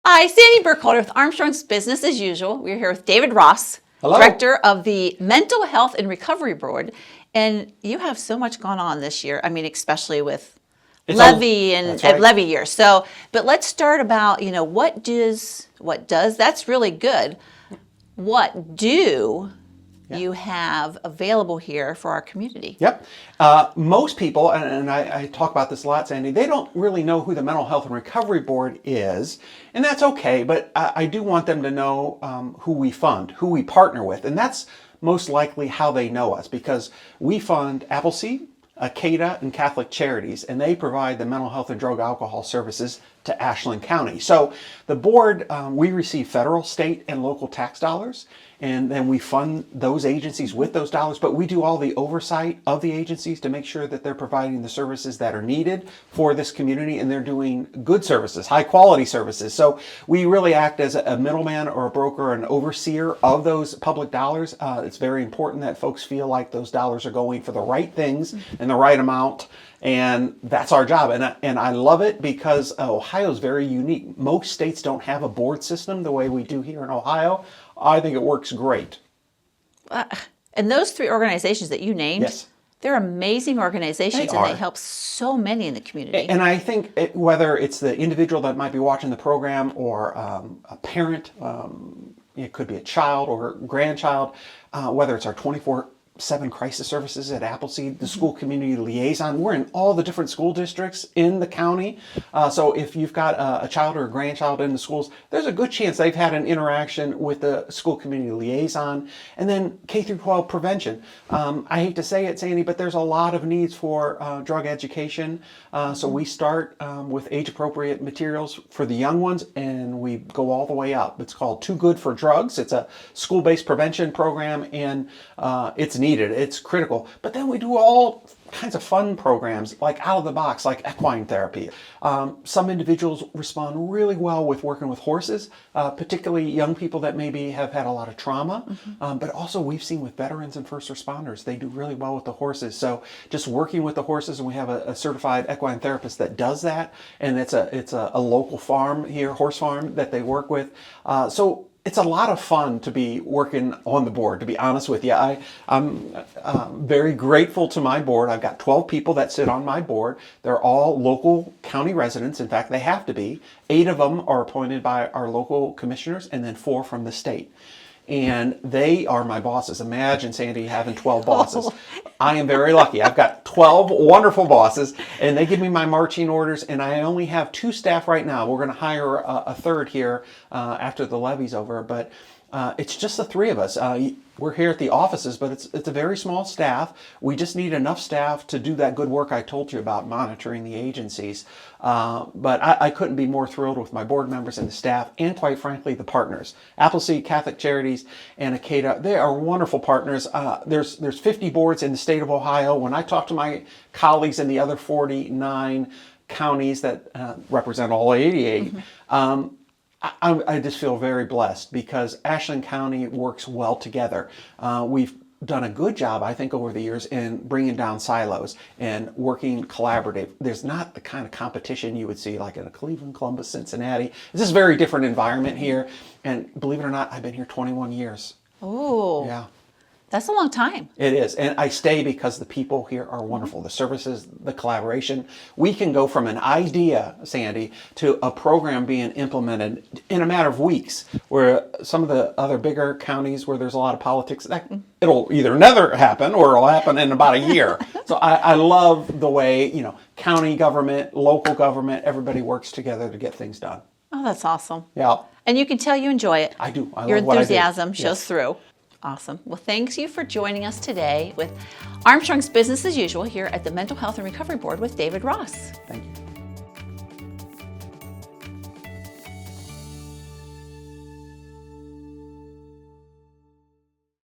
Hi, Sandy Burkholder with Armstrong's Business as Usual. We're here with David Ross, Hello. Director of the Mental Health and Recovery Board. And you have so much gone on this year. I mean, especially with levy and That's right. levy year. So, but let's start about, what does, that's really good. What do you have available here for our community? Yep. Most people, and I talk about this a lot, Sandy, they don't really know who the Mental Health and Recovery Board is, and that's okay, but I do want them to know who we fund, who we partner with, and that's most likely how they know us, because we fund Appleseed, Acada, and Catholic Charities, and they provide the mental health and drug alcohol services to Ashland County. So the board, we receive federal, state, and local tax dollars, and then we fund those agencies with those dollars, but we do all the oversight of the agencies to make sure that they're providing the services that are needed for this community, and they're doing good services, high quality services. So we really act as a middleman or a broker, an overseer of those public dollars. It's very important that folks feel like those dollars are going for the right things and the right amount. And that's our job. And I love it because Ohio is very unique. Most states don't have a board system the way we do here in Ohio. I think it works great. And those three organizations that you named, Yes. they're amazing organizations, They and are. they help so many in the community. And I think whether it's the individual that might be watching the program or a parent, it could be a child or grandchild, whether it's our 24/7 crisis services at Appleseed, the school community liaison. We're in all the different school districts in the county. So if you've got a child or a grandchild in the schools, there's a good chance they've had an interaction with the school community liaison. And then K through 12 prevention. I hate to say it, Sandy, but there's a lot of needs for drug education. So we start with age-appropriate materials for the young ones, and we go all the way up. It's called Too Good for Drugs. It's a school-based prevention program, and it's needed. It's critical. But then we do all kinds of fun programs, like out of the box, like equine therapy. Some individuals respond really well with working with horses, particularly young people that maybe have had a lot of trauma. But also we've seen with veterans and first responders, they do really well with the horses. So just working with the horses, and we have a certified equine therapist that does that. And it's a local farm here, horse farm, that they work with. So it's a lot of fun to be working on the board, to be honest with you. I'm very grateful to my board. I've got 12 people that sit on my board. They're all local county residents. In fact, they have to be. 8 of them are appointed by our local commissioners, and then 4 from the state. And they are my bosses. Imagine, Sandy, having 12 bosses. I am very lucky. I've got 12 wonderful bosses, and they give me my marching orders, and I only have 2 staff right now. We're going to hire a third here after the levy's over, but it's just the 3 of us. We're here at the offices, but it's a very small staff. We just need enough staff to do that good work I told you about, monitoring the agencies. But I couldn't be more thrilled with my board members and the staff, and quite frankly, the partners. Appleseed, Catholic Charities, and Acada, they are wonderful partners. There's 50 boards in the state of Ohio. When I talk to my colleagues in the other 49 counties that represent all 88, I just feel very blessed because Ashland County works well together. We've done a good job, I think, over the years in bringing down silos and working collaborative. There's not the kind of competition you would see like in a Cleveland, Columbus, Cincinnati. It's just a very different environment here. And believe it or not, I've been here 21 years. Oh, Yeah. that's a long time. It is. And I stay because the people here are wonderful. The services, the collaboration. We can go from an idea, Sandy, to a program being implemented in a matter of weeks, where some of the other bigger counties where there's a lot of politics, it'll either never happen or it'll happen in about a year. So I love the way, county government, local government, everybody works together to get things done. Oh, that's awesome. Yeah. And you can tell you enjoy it. I do. I Your love what I do. enthusiasm shows Yes. through. Awesome. Well, thanks you for joining us today with Armstrong's Business as Usual here at the Mental Health and Recovery Board with David Ross. Thank you.